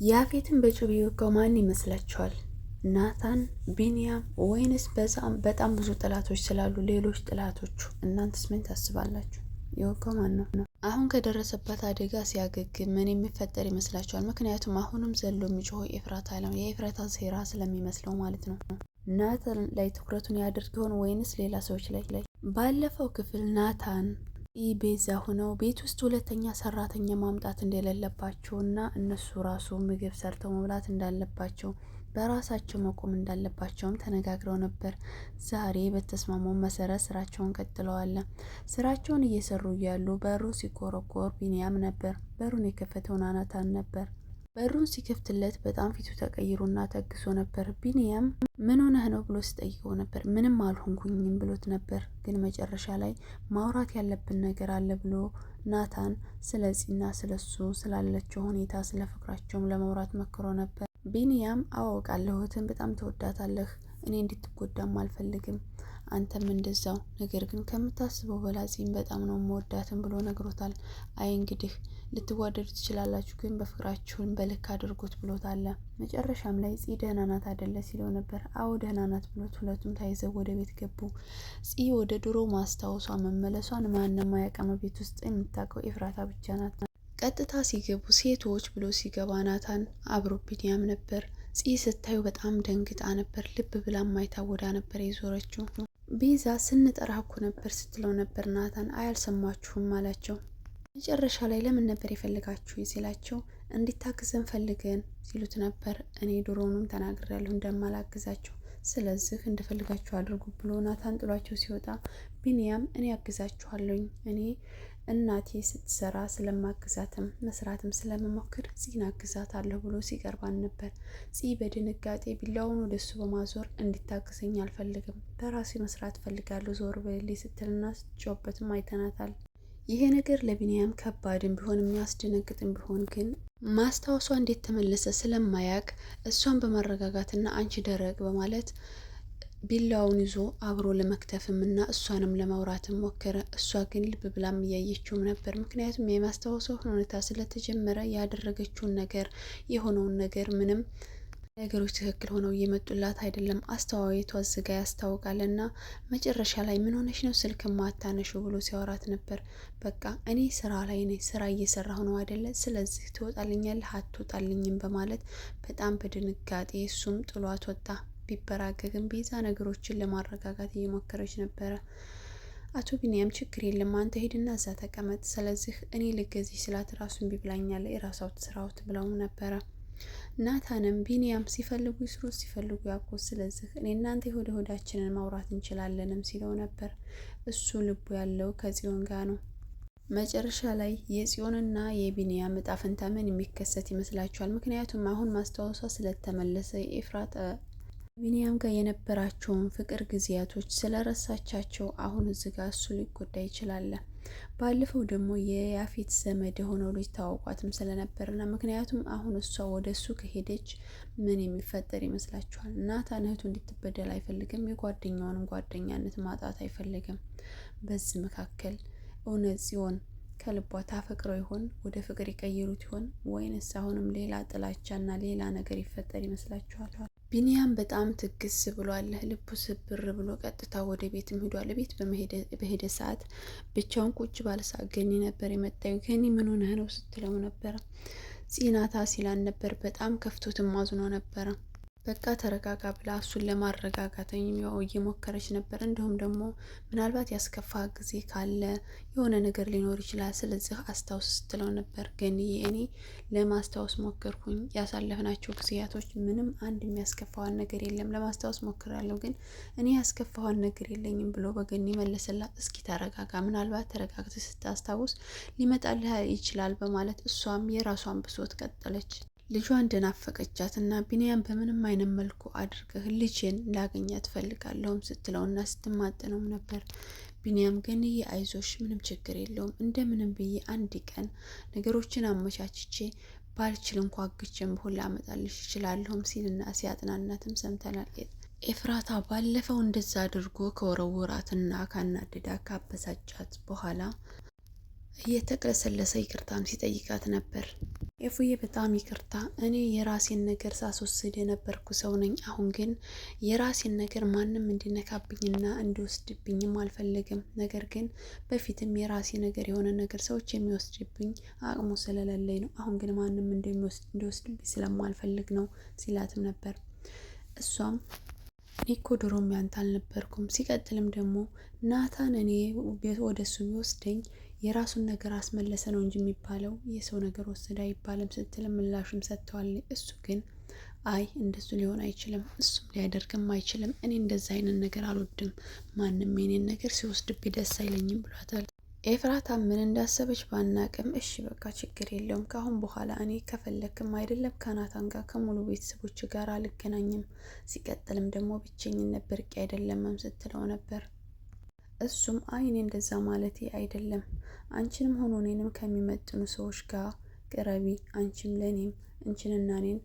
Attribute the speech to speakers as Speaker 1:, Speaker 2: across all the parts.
Speaker 1: ያፌትን በጩቤ የወጋው ማን ይመስላችኋል? ናታን፣ ቢንያም ወይንስ በጣም ብዙ ጥላቶች ስላሉ ሌሎች ጥላቶቹ? እናንተስ ምን ታስባላችሁ? የወጋው ማን ነው? አሁን ከደረሰበት አደጋ ሲያገግም ምን የሚፈጠር ይመስላችኋል? ምክንያቱም አሁንም ዘሎ የሚጮኸው ኤፍራታ ነው። የኤፍራታ ሴራ ስለሚመስለው ማለት ነው። ናታን ላይ ትኩረቱን ያደርግ ይሆን ወይንስ ሌላ ሰዎች ላይ? ባለፈው ክፍል ናታን ቤዛ ሆነው ቤት ውስጥ ሁለተኛ ሰራተኛ ማምጣት እንደሌለባቸው እና እነሱ ራሱ ምግብ ሰርተው መብላት እንዳለባቸው በራሳቸው መቆም እንዳለባቸውም ተነጋግረው ነበር። ዛሬ በተስማማው መሰረት ስራቸውን ቀጥለዋል። ስራቸውን እየሰሩ እያሉ በሩ ሲቆረቆር ቢንያም ነበር። በሩን የከፈተው ናታን ነበር። በሩን ሲከፍትለት በጣም ፊቱ ተቀይሮና ተግሶ ነበር። ቢንያም ምን ሆነህ ነው ብሎ ሲጠይቀው ነበር። ምንም አልሆንኩኝም ብሎት ነበር። ግን መጨረሻ ላይ ማውራት ያለብን ነገር አለ ብሎ ናታን ስለዚህና ስለሱ ስላለችው ሁኔታ ስለ ፍቅራቸውም ለማውራት መክሮ ነበር። ቢንያም አወቃለሁትን በጣም ተወዳታለህ፣ እኔ እንድትጎዳም አልፈልግም፣ አንተም እንደዛው፣ ነገር ግን ከምታስበው በላዚም በጣም ነው መወዳትን ብሎ ነግሮታል። አይ እንግዲህ ልትዋደዱ ትችላላችሁ፣ ግን በፍቅራችሁን በልክ አድርጎት ብሎታል። መጨረሻም ላይ ፂ ደህና ናት አይደለ ሲለው ነበር። አዎ ደህና ናት ብሎት ሁለቱም ታይዘው ወደ ቤት ገቡ። ፂ ወደ ድሮ ማስታወሷ መመለሷን ማንም አያውቅም። ቤት ውስጥ የምታውቀው ኤፍራታ ብቻ ናት። ቀጥታ ሲገቡ ሴቶች ብሎ ሲገባ ናታን አብሮ ቢንያም ነበር። ፂ ስታዩ በጣም ደንግጣ ነበር። ልብ ብላ ማይታወዳ ነበር የዞረችው። ቤዛ ስንጠራ እኮ ነበር ስትለው ነበር። ናታን አያልሰማችሁም አላቸው። መጨረሻ ላይ ለምን ነበር የፈለጋችሁ ሲላቸው እንዲታግዘን ፈልገን ሲሉት ነበር። እኔ ድሮውንም ተናግሬያለሁ እንደማላግዛቸው፣ ስለዚህ እንደፈልጋችሁ አድርጉ ብሎ ናታን ጥሏቸው ሲወጣ ቢንያም እኔ አግዛችኋለሁኝ፣ እኔ እናቴ ስትሰራ ስለማግዛትም መስራትም ስለምሞክር ፂን አግዛታለሁ ብሎ ሲቀርባን ነበር። ፂ በድንጋጤ ቢላውን ወደሱ በማዞር እንዲታግዘኝ አልፈልግም፣ በራሴ መስራት ፈልጋለሁ ዞር በሌ ስትልና ስትጮህበትም አይተናታል። ይሄ ነገር ለቢንያም ከባድም ቢሆን የሚያስደነግጥም ቢሆን ግን ማስታወሷ እንዴት ተመለሰ ስለማያውቅ እሷን በማረጋጋትና አንቺ ደረቅ በማለት ቢላውን ይዞ አብሮ ለመክተፍም እና እሷንም ለማውራትም ሞከረ። እሷ ግን ልብ ብላም እያየችውም ነበር። ምክንያቱም የማስታወሰው ሁኔታ ስለተጀመረ ያደረገችውን ነገር የሆነውን ነገር ምንም ነገሮች ትክክል ሆነው እየመጡላት አይደለም። አስተዋየቷ ዝጋ ያስታውቃል። እና መጨረሻ ላይ ምን ሆነሽ ነው ስልክ ማታነሽው ብሎ ሲያወራት ነበር። በቃ እኔ ስራ ላይ ነኝ፣ ስራ እየሰራሁ ነው አይደለ፣ ስለዚህ ትወጣልኛለህ አትወጣልኝም በማለት በጣም በድንጋጤ እሱም ጥሏት ወጣ። ቢበራገግም ቤዛ ነገሮችን ለማረጋጋት እየሞከረች ነበረ። አቶ ቢንያም ችግር የለም አንተ ሄድና እዛ ተቀመጥ፣ ስለዚህ እኔ ልገዝሽ ስላት ራሱን ቢብላኛለ የራሳውት ስራውት ብለውም ነበረ። ናታንም ቢንያም ሲፈልጉ ይስሩ ሲፈልጉ ያውቁት፣ ስለዚህ እኔ እናንተ የሆደ ሆዳችንን ማውራት እንችላለንም ሲለው ነበር። እሱ ልቡ ያለው ከጽዮን ጋር ነው። መጨረሻ ላይ የጽዮንና የቢንያም እጣ ፈንታ ምን የሚከሰት ይመስላችኋል? ምክንያቱም አሁን ማስታወሷ ስለተመለሰ ኤፍራታ ቢንያም ጋር የነበራቸውን ፍቅር ጊዜያቶች ስለረሳቻቸው አሁን እዚህ ጋር እሱ ሊጎዳ ይችላል። ባለፈው ደግሞ የያፌት ዘመድ የሆነው ልጅ ታወቋትም ስለነበርና ምክንያቱም አሁን እሷ ወደ እሱ ከሄደች ምን የሚፈጠር ይመስላችኋል? ናታን እህቱ እንድትበደል አይፈልግም። የጓደኛውንም ጓደኛነት ማጣት አይፈልግም። በዚህ መካከል እውነት ጽዮን ከልቧ ታፈቅረው ይሆን? ወደ ፍቅር ይቀይሩት ይሆን? ወይንስ አሁንም ሌላ ጥላቻና ሌላ ነገር ይፈጠር ይመስላችኋል? ቢንያም በጣም ትግስ ብሏል። ልቡ ስብር ብሎ ቀጥታ ወደ ቤትም ሄዷል። ቤት በሄደ ሰዓት ብቻውን ቁጭ ባለ ሰዓት ገኒ ነበር የመጣው። ገኒ ምን ሆነህ ነው ስትለው ነበረ። ጽናታ ሲላን ነበር። በጣም ከፍቶትም አዝኖ ነበረ። በቃ ተረጋጋ ብላ እሱን ለማረጋጋት ያው እየሞከረች ነበር። እንዲሁም ደግሞ ምናልባት ያስከፋ ጊዜ ካለ የሆነ ነገር ሊኖር ይችላል፣ ስለዚህ አስታውስ ስትለው ነበር። ግን እኔ ለማስታወስ ሞከርኩኝ፣ ያሳለፍናቸው ጊዜያቶች ምንም አንድ የሚያስከፋዋን ነገር የለም፣ ለማስታወስ ሞክራለሁ፣ ግን እኔ ያስከፋዋን ነገር የለኝም ብሎ በገኒ መለሰላት። እስኪ ተረጋጋ፣ ምናልባት ተረጋግተህ ስታስታውስ ሊመጣልህ ይችላል በማለት እሷም የራሷን ብሶት ቀጠለች። ልጇ እንደናፈቀቻት እና ቢንያም በምንም አይነት መልኩ አድርገህ ልጅን ላገኛት ፈልጋለሁም ስትለውና ስትማጠነውም ነበር። ቢንያም ግን አይዞሽ ምንም ችግር የለውም እንደምንም ብዬ አንድ ቀን ነገሮችን አመቻችቼ ባልችል እንኳ አግቼም በሁላ ላመጣልሽ እችላለሁም ሲልና ሲያጥናናትም ሰምተናል። ኤፍራታ ባለፈው እንደዛ አድርጎ ከወረወራትና ካናደዳ ካበሳጫት በኋላ እየተቅለሰለሰ ይቅርታም ሲጠይቃት ነበር። ኤፉዬ በጣም ይቅርታ፣ እኔ የራሴን ነገር ሳስወስድ የነበርኩ ሰው ነኝ። አሁን ግን የራሴን ነገር ማንም እንዲነካብኝና እንዲወስድብኝም አልፈልግም። ነገር ግን በፊትም የራሴ ነገር የሆነ ነገር ሰዎች የሚወስድብኝ አቅሙ ስለሌለኝ ነው። አሁን ግን ማንም እንዲወስድብኝ ስለማልፈልግ ነው ሲላትም ነበር። እሷም እኔ እኮ ድሮም ያንተ አልነበርኩም። ሲቀጥልም ደግሞ ናታን እኔ ወደ እሱ ቢወስደኝ የራሱን ነገር አስመለሰ ነው እንጂ የሚባለው የሰው ነገር ወሰደ አይባልም ስትል ምላሹም ሰጥተዋል። እሱ ግን አይ እንደሱ ሊሆን አይችልም፣ እሱም ሊያደርግም አይችልም። እኔ እንደዛ አይነት ነገር አልወድም፣ ማንም የኔን ነገር ሲወስድብኝ ደስ አይለኝም ብሏታል። ኤፍራታ ምን እንዳሰበች ባናቅም እሺ በቃ ችግር የለውም፣ ከአሁን በኋላ እኔ ከፈለክም አይደለም ከናታን ጋር ከሙሉ ቤተሰቦች ጋር አልገናኝም፣ ሲቀጥልም ደግሞ ብቸኝነት ብርቅ አይደለምም ስትለው ነበር። እሱም አይ እኔ እንደዛ ማለቴ አይደለም፣ አንቺንም ሆኖ እኔንም ከሚመጥኑ ሰዎች ጋር ቅረቢ፣ አንቺም ለእኔም አንቺንና እኔን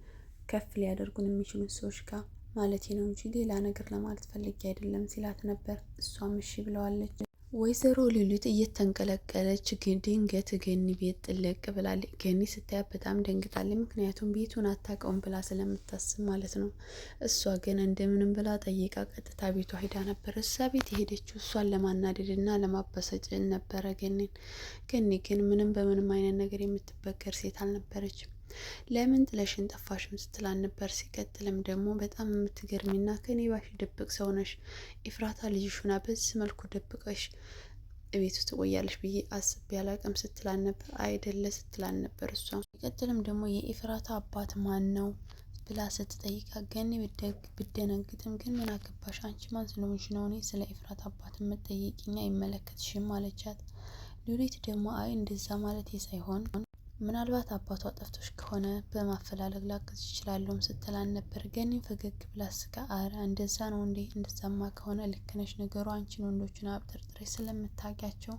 Speaker 1: ከፍ ሊያደርጉን የሚችሉ ሰዎች ጋር ማለቴ ነው እንጂ ሌላ ነገር ለማለት ፈልጌ አይደለም ሲላት ነበር። እሷም እሺ ብለዋለች። ወይዘሮ ሉሊት እየተንቀለቀለች ድንገት ገኒ ቤት ጥልቅ ብላለች። ገኒ ስታያት በጣም ደንግጣለች። ምክንያቱም ቤቱን አታውቀውም ብላ ስለምታስብ ማለት ነው። እሷ ግን እንደምንም ብላ ጠይቃ ቀጥታ ቤቷ ሄዳ ነበር። እሷ ቤት የሄደችው እሷን ለማናደድ እና ለማበሳጨት ነበረ። ገኒ ግን ምንም በምንም አይነት ነገር የምትበገር ሴት አልነበረችም። ለምን ጥለሽን ጠፋሽም ስትላን ነበር። ሲቀጥልም ደግሞ በጣም የምትገርሚና ከኔ ባሽ ድብቅ ሰው ነሽ ኤፍራታ ልጅሽ ሆና በዚህ መልኩ ደብቀሽ ቤት ውስጥ ቆያለሽ ብዬ አስቤ አላቅም ስትላን ነበር። አይደለ ስትላን ነበር እሷ። ሲቀጥልም ደግሞ የኤፍራታ አባት ማን ነው ብላ ስትጠይቃ ገኒ ብደነግጥም ግን ምን አገባሽ አንቺ ማን ስለሆንሽ ነው እኔ ስለ ኤፍራታ አባት የምትጠይቂኝ አይመለከትሽም አለቻት። ሉሊት ደግሞ አይ እንደዛ ማለት ሳይሆን ምናልባት አባቷ ጠፍቶሽ ከሆነ በማፈላለግ ላግዝ ይችላለሁም ስትላን ነበር። ገኒም ፈገግ ብላ ስጋ አረ እንደዛ ነው እንዴ? እንደዛማ ከሆነ ልክ ነሽ። ነገሩ አንቺን ወንዶችን አብጠርጥረሽ ስለምታውቂያቸው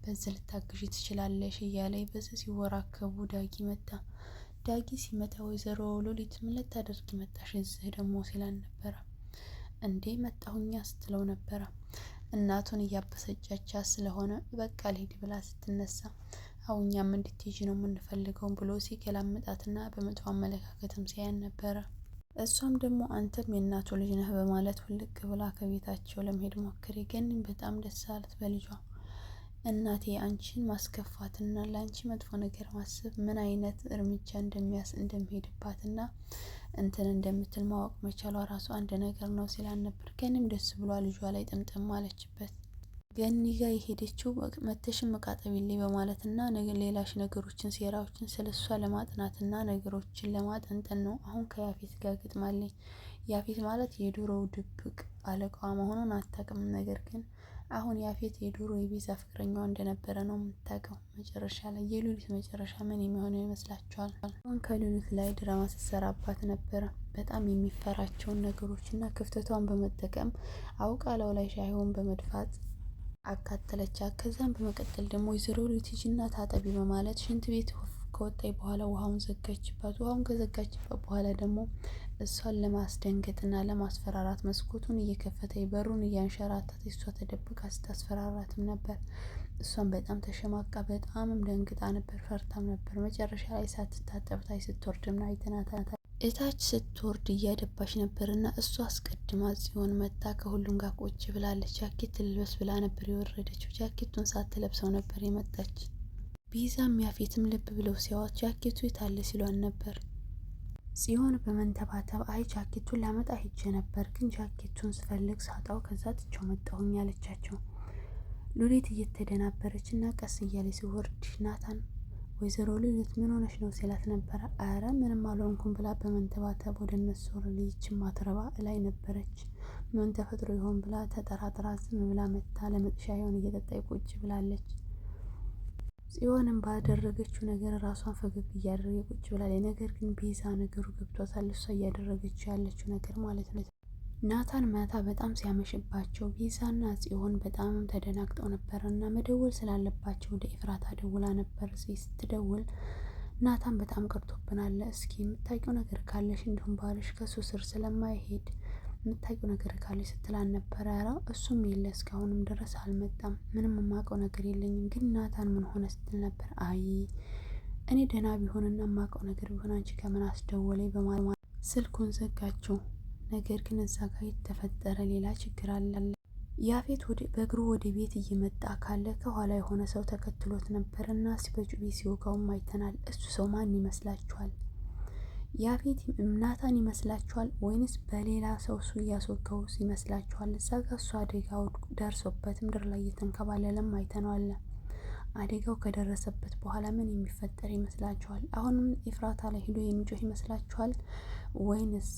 Speaker 1: በዚህ ልታግዢ ትችላለሽ እያለ በዚህ ሲወራከቡ ዳጊ መጣ። ዳጊ ሲመጣ ወይዘሮ ሉሊት ምን ልታደርጊ መጣሽ እዚህ ደግሞ ሲላን ነበረ። እንዴ መጣሁኛ ስትለው ነበረ። እናቱን እያበሰጫቻ ስለሆነ በቃ ልሂድ ብላ ስትነሳ አሁን እኛም እንድትሄጂ ነው የምንፈልገው ብሎ ሲገላምጣትና በመጥፎ አመለካከትም ሲያን ነበረ። እሷም ደግሞ አንተም የእናቱ ልጅ ነህ በማለት ውልቅ ብላ ከቤታቸው ለመሄድ ሞክሬ፣ ግን በጣም ደስ አላት በልጇ። እናቴ አንቺን ማስከፋትና ለአንቺ መጥፎ ነገር ማሰብ ምን አይነት እርምጃ እንደሚሄድባትና እንትን እንደምትል ማወቅ መቻሏ ራሱ አንድ ነገር ነው ሲላን ነበር። ገኒም ደስ ብሏ ልጇ ላይ ጥምጥም አለችበት። ገኒ ጋር የሄደችው መተሽም መቃጠቢልኝ በማለትና ሌላሽ ነገሮችን ሴራዎችን ስለሷ ለማጥናትና ነገሮችን ለማጠንጠን ነው። አሁን ከያፌት ጋር ግጥማለኝ። ያፌት ማለት የድሮው ድብቅ አለቃዋ መሆኑን አታውቅም። ነገር ግን አሁን ያፌት የድሮ የቤዛ ፍቅረኛዋ እንደነበረ ነው የምታውቀው። መጨረሻ ላይ የሉሊት መጨረሻ ምን የሚሆነው ይመስላችኋል? አሁን ከሉሊት ላይ ድራማ ስትሰራባት ነበረ። በጣም የሚፈራቸውን ነገሮችና ክፍተቷን በመጠቀም አውቃ ላው ላይ ሳይሆን በመድፋት አካተለቻት። ከዛም በመቀጠል ደግሞ ወይዘሮ ሉሊትና ታጠቢ በማለት ሽንት ቤት ከወጣይ በኋላ ውሃውን ዘጋችባት። ውሃውን ከዘጋችበት በኋላ ደግሞ እሷን ለማስደንገጥና ለማስፈራራት መስኮቱን እየከፈተ በሩን እያንሸራተተ እሷ ተደብቃ ስታስፈራራትም ነበር። እሷን በጣም ተሸማቃ በጣምም ደንግጣ ነበር፣ ፈርታም ነበር። መጨረሻ ላይ ሳትታጠብ ታይ ስትወርድም አይተናታል። እታች ስትወርድ እያደባች ነበርና እሷ አስቀድማ ጽዮን መታ ከሁሉም ጋር ቁጭ ብላለች። ጃኬት ልልበስ ብላ ነበር የወረደችው። ጃኬቱን ሳትለብሰው ነበር የመጣች። ቤዛም ያፌትም ልብ ብለው ሲያዋት ጃኬቱ የታለ ሲሏን ነበር። ጽዮን በመንተባተብ አይ ጃኬቱን ላመጣ ሄጄ ነበር፣ ግን ጃኬቱን ስፈልግ ሳጣው ከዛ ትቼው መጣሁኝ አለቻቸው። ሉሊት እየተደናበረች እና ቀስ እያለ ሲወርድ ናታን ወይዘሮ ሉሊት ምን ሆነሽ ነው ሲላት ነበረ። አረ ምንም አልሆንኩም ብላ በመንተባተብ ወደ እነሱ ልጅ ማትረባ ላይ ነበረች። ምን ተፈጥሮ ይሆን ብላ ተጠራጥራ ዝም ብላ መታ ለመጥሻ ይሆን እየጠጣይ ቁጭ ብላለች። ጽዮንም ባደረገችው ነገር ራሷን ፈገግ እያደረገ ቁጭ ብላለች። ነገር ግን ቤዛ ነገሩ ገብቷታል። እሷ እያደረገችው ያለችው ነገር ማለት ነው። ናታን ማታ በጣም ሲያመሽባቸው ቤዛና ጽዮን በጣም ተደናግጠው ነበር እና መደወል ስላለባቸው ወደ ኤፍራታ ደውላ ነበር። ስትደውል ናታን በጣም ቀርቶብናል፣ እስኪ የምታውቂው ነገር ካለሽ እንዲሁም ባልሽ ከሱ ስር ስለማይሄድ የምታውቂው ነገር ካለሽ ስትላን ነበረ። ኧረ እሱም የለ እስካሁንም ድረስ አልመጣም፣ ምንም የማውቀው ነገር የለኝም፣ ግን ናታን ምን ሆነ ስትል ነበር። አይ እኔ ደህና ቢሆንና የማውቀው ነገር ቢሆን አንቺ ከምን አስደወለኝ በማለት ስልኩን ዘጋችው። ነገር ግን እዛ ጋር የተፈጠረ ሌላ ችግር አለ። ያፌት በእግሩ ወደ ቤት እየመጣ ካለ ከኋላ የሆነ ሰው ተከትሎት ነበር እና በጩቤ ሲወጋውም አይተናል። እሱ ሰው ማን ይመስላችኋል? ያፌት ናታን ይመስላችኋል ወይንስ በሌላ ሰው እሱ እያስወጋው ይመስላችኋል? እዛ ጋር እሱ አደጋው ደርሶበት ምድር ላይ እየተንከባለለም አይተነዋል። አደጋው ከደረሰበት በኋላ ምን የሚፈጠር ይመስላችኋል? አሁንም ኤፍራታ ላይ ሄዶ የሚጮህ ይመስላችኋል ወይንስ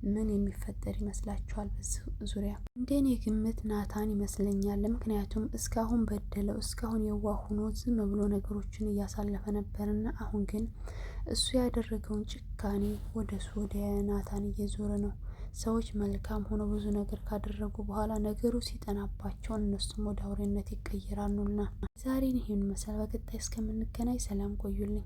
Speaker 1: ምን የሚፈጠር ይመስላችኋል? በዚህ ዙሪያ እንደኔ ግምት ናታን ይመስለኛል። ምክንያቱም እስካሁን በደለው እስካሁን የዋህ ሆኖ ዝም ብሎ ነገሮችን እያሳለፈ ነበርና አሁን ግን እሱ ያደረገውን ጭካኔ ወደ ናታን እየዞረ ነው። ሰዎች መልካም ሆኖ ብዙ ነገር ካደረጉ በኋላ ነገሩ ሲጠናባቸው እነሱም ወደ አውሬነት ይቀየራሉና ዛሬን ይህን መሰል። በቀጣይ እስከምንገናኝ ሰላም ቆዩልኝ።